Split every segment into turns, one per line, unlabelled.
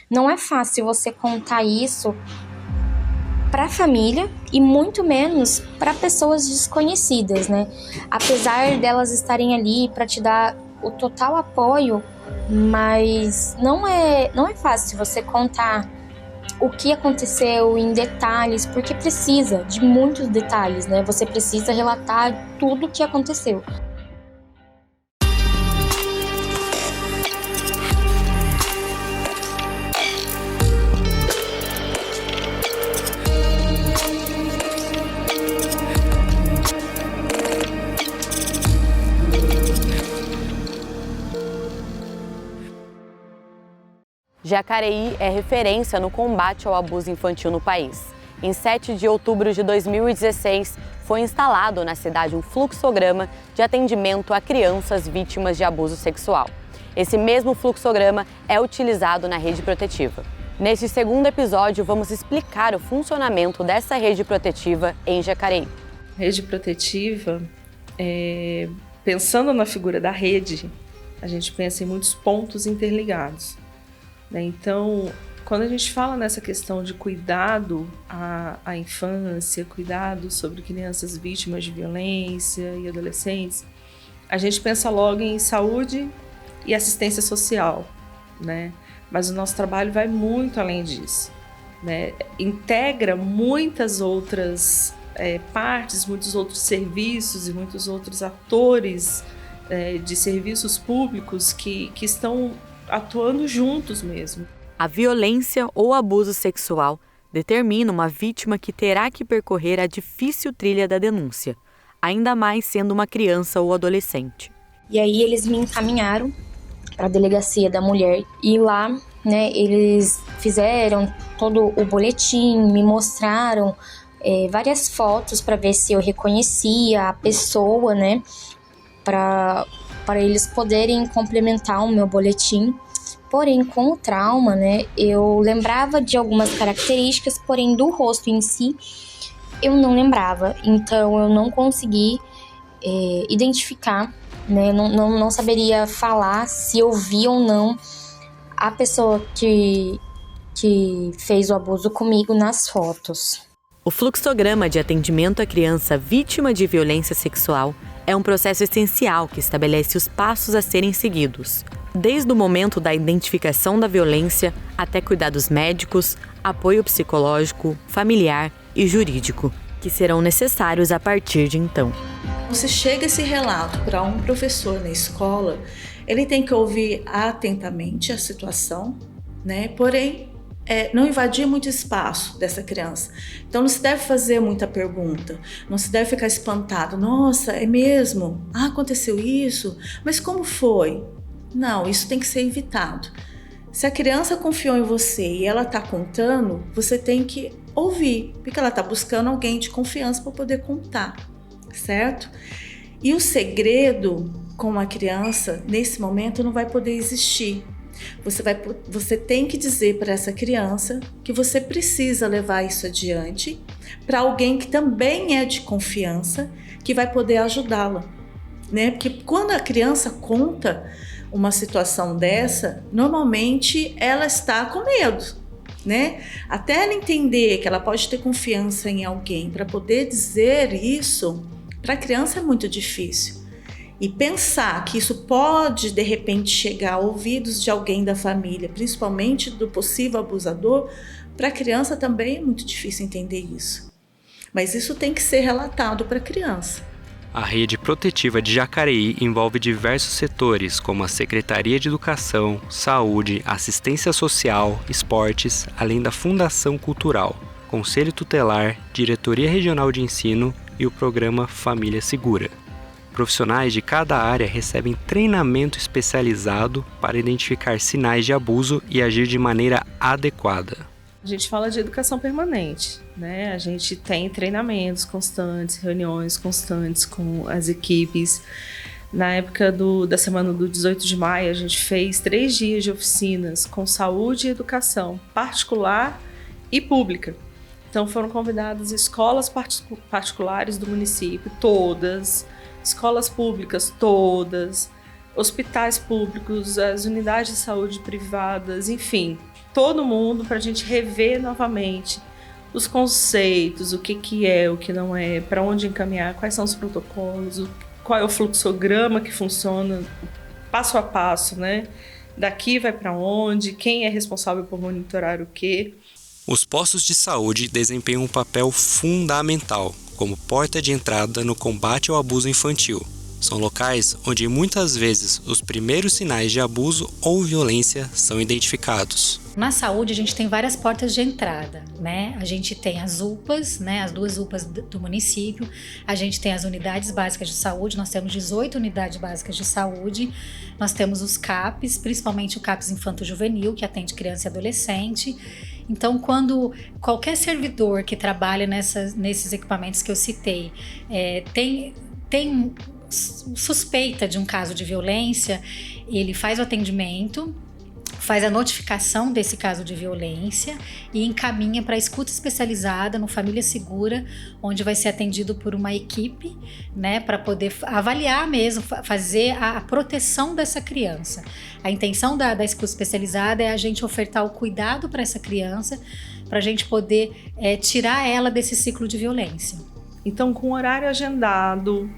Não é fácil você contar isso para a família e muito menos para pessoas desconhecidas, né? Apesar delas estarem ali para te dar o total apoio, mas não é fácil você contar o que aconteceu em detalhes, porque precisa de muitos detalhes, né? Você precisa relatar tudo o que aconteceu.
Jacareí é referência no combate ao abuso infantil no país. Em 7 de outubro de 2016, foi instalado na cidade um fluxograma de atendimento a crianças vítimas de abuso sexual. Esse mesmo fluxograma é utilizado na rede protetiva. Neste segundo episódio, vamos explicar o funcionamento dessa rede protetiva em Jacareí.
Rede protetiva, pensando na figura da rede, a gente pensa em muitos pontos interligados. Então, quando a gente fala nessa questão de cuidado à infância, cuidado sobre crianças vítimas de violência e adolescentes, a gente pensa logo em saúde e assistência social, né? Mas o nosso trabalho vai muito além disso, né? Integra muitas outras partes, muitos outros serviços e muitos outros atores de serviços públicos que estão atuando juntos mesmo.
A violência ou abuso sexual determina uma vítima que terá que percorrer a difícil trilha da denúncia, ainda mais sendo uma criança ou adolescente.
E aí eles me encaminharam para a delegacia da mulher e lá, né, eles fizeram todo o boletim, me mostraram várias fotos para ver se eu reconhecia a pessoa, né, para eles poderem complementar o meu boletim. Porém, com o trauma, né, eu lembrava de algumas características, porém do rosto em si, eu não lembrava. Então, eu não consegui identificar, né, não saberia falar se eu vi ou não a pessoa que fez o abuso comigo nas fotos.
O fluxograma de atendimento à criança vítima de violência sexual é um processo essencial que estabelece os passos a serem seguidos, desde o momento da identificação da violência até cuidados médicos, apoio psicológico, familiar e jurídico, que serão necessários a partir de então.
Se chega esse relato para um professor na escola, ele tem que ouvir atentamente a situação, né? Porém, não invadir muito espaço dessa criança. Então não se deve fazer muita pergunta, não se deve ficar espantado. Nossa, é mesmo? Ah, aconteceu isso? Mas como foi? Não, isso tem que ser evitado. Se a criança confiou em você e ela está contando, você tem que ouvir, porque ela está buscando alguém de confiança para poder contar, certo? E o segredo com a criança, nesse momento, não vai poder existir. Você tem que dizer para essa criança que você precisa levar isso adiante para alguém que também é de confiança, que vai poder ajudá-la, né? Porque quando a criança conta uma situação dessa, normalmente ela está com medo, né? Até ela entender que ela pode ter confiança em alguém para poder dizer isso, para a criança é muito difícil. E pensar que isso pode, de repente, chegar a ouvidos de alguém da família, principalmente do possível abusador, para a criança também é muito difícil entender isso. Mas isso tem que ser relatado para a criança.
A rede protetiva de Jacareí envolve diversos setores, como a Secretaria de Educação, Saúde, Assistência Social, Esportes, além da Fundação Cultural, Conselho Tutelar, Diretoria Regional de Ensino e o programa Família Segura. Profissionais de cada área recebem treinamento especializado para identificar sinais de abuso e agir de maneira adequada.
A gente fala de educação permanente, né? A gente tem treinamentos constantes, reuniões constantes com as equipes. Na época da semana do 18 de maio, a gente fez 3 dias de oficinas com saúde e educação, particular e pública. Então foram convidadas escolas particulares do município, todas, escolas públicas todas, hospitais públicos, as unidades de saúde privadas, enfim, todo mundo para a gente rever novamente os conceitos, o que é, o que não é, para onde encaminhar, quais são os protocolos, qual é o fluxograma que funciona passo a passo, né? Daqui vai para onde, quem é responsável por monitorar o quê.
Os postos de saúde desempenham um papel fundamental como porta de entrada no combate ao abuso infantil. São locais onde muitas vezes os primeiros sinais de abuso ou violência são identificados.
Na saúde a gente tem várias portas de entrada, né? A gente tem as UPAs, né? As 2 UPAs do município, a gente tem as unidades básicas de saúde, nós temos 18 unidades básicas de saúde, nós temos os CAPs, principalmente o CAPs infanto-juvenil, que atende criança e adolescente. Então, quando qualquer servidor que trabalha nesses equipamentos que eu citei tem suspeita de um caso de violência, ele faz o atendimento, faz a notificação desse caso de violência e encaminha para a escuta especializada no Família Segura, onde vai ser atendido por uma equipe, né, para poder avaliar mesmo, fazer a proteção dessa criança. A intenção da escuta especializada é a gente ofertar o cuidado para essa criança, para a gente poder tirar ela desse ciclo de violência.
Então, com horário agendado,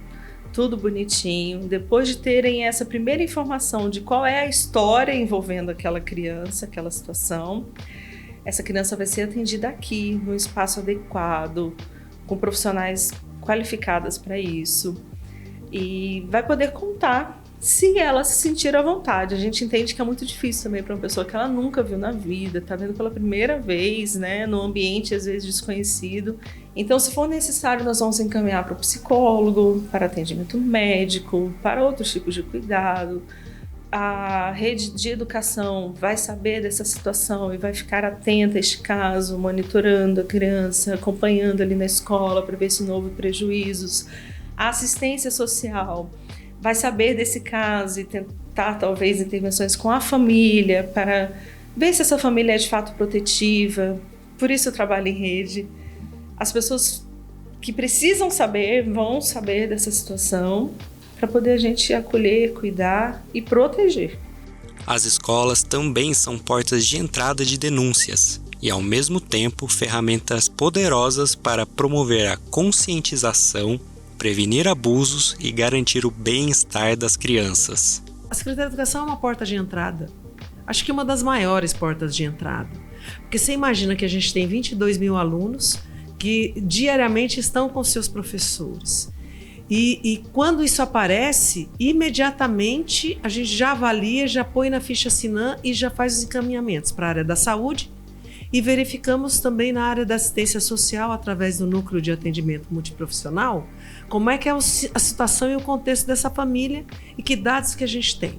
tudo bonitinho, depois de terem essa primeira informação de qual é a história envolvendo aquela criança, aquela situação, essa criança vai ser atendida aqui, num espaço adequado, com profissionais qualificadas para isso, e vai poder contar se ela se sentir à vontade. A gente entende que é muito difícil também para uma pessoa que ela nunca viu na vida, está vendo pela primeira vez, né, num ambiente às vezes desconhecido. Então, se for necessário, nós vamos encaminhar para o psicólogo, para atendimento médico, para outros tipos de cuidado. A rede de educação vai saber dessa situação e vai ficar atenta a este caso, monitorando a criança, acompanhando ali na escola para ver se não houve prejuízos. A assistência social vai saber desse caso e tentar, talvez, intervenções com a família para ver se essa família é de fato protetiva. Por isso eu trabalho em rede. As pessoas que precisam saber vão saber dessa situação para poder a gente acolher, cuidar e proteger.
As escolas também são portas de entrada de denúncias e, ao mesmo tempo, ferramentas poderosas para promover a conscientização, prevenir abusos e garantir o bem-estar das crianças.
A Secretaria de Educação é uma porta de entrada. Acho que uma das maiores portas de entrada. Porque você imagina que a gente tem 22 mil alunos que diariamente estão com seus professores. E quando isso aparece, imediatamente a gente já avalia, já põe na ficha SINAM e já faz os encaminhamentos para a área da saúde e verificamos também na área da assistência social, através do núcleo de atendimento multiprofissional, como é que é a situação e o contexto dessa família e que dados que a gente tem.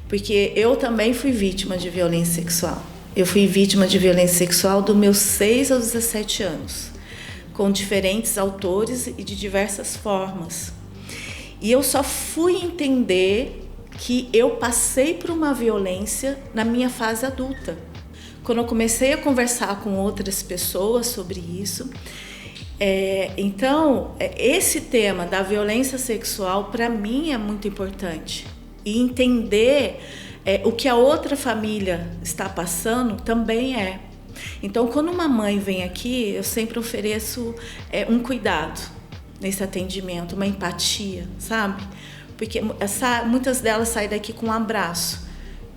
Porque eu também fui vítima de violência sexual. Eu fui vítima de violência sexual dos meus 6 aos 17 anos. Com diferentes autores e de diversas formas. E eu só fui entender que eu passei por uma violência na minha fase adulta. Quando eu comecei a conversar com outras pessoas sobre isso. Então, esse tema da violência sexual, para mim, é muito importante. E entender o que a outra família está passando também é. Então, quando uma mãe vem aqui, eu sempre ofereço um cuidado nesse atendimento, uma empatia, sabe? Porque muitas delas saem daqui com um abraço.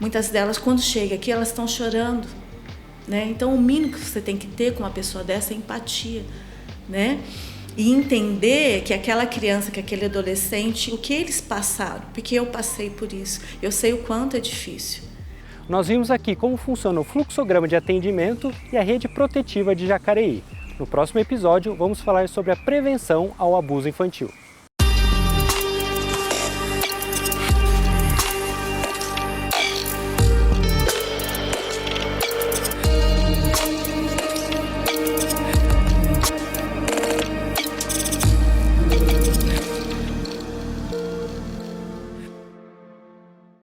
Muitas delas, quando chegam aqui, elas estão chorando, né? Então, o mínimo que você tem que ter com uma pessoa dessa é empatia, né? E entender que aquela criança, que aquele adolescente, o que eles passaram, porque eu passei por isso. Eu sei o quanto é difícil.
Nós vimos aqui como funciona o fluxograma de atendimento e a rede protetiva de Jacareí. No próximo episódio, vamos falar sobre a prevenção ao abuso infantil.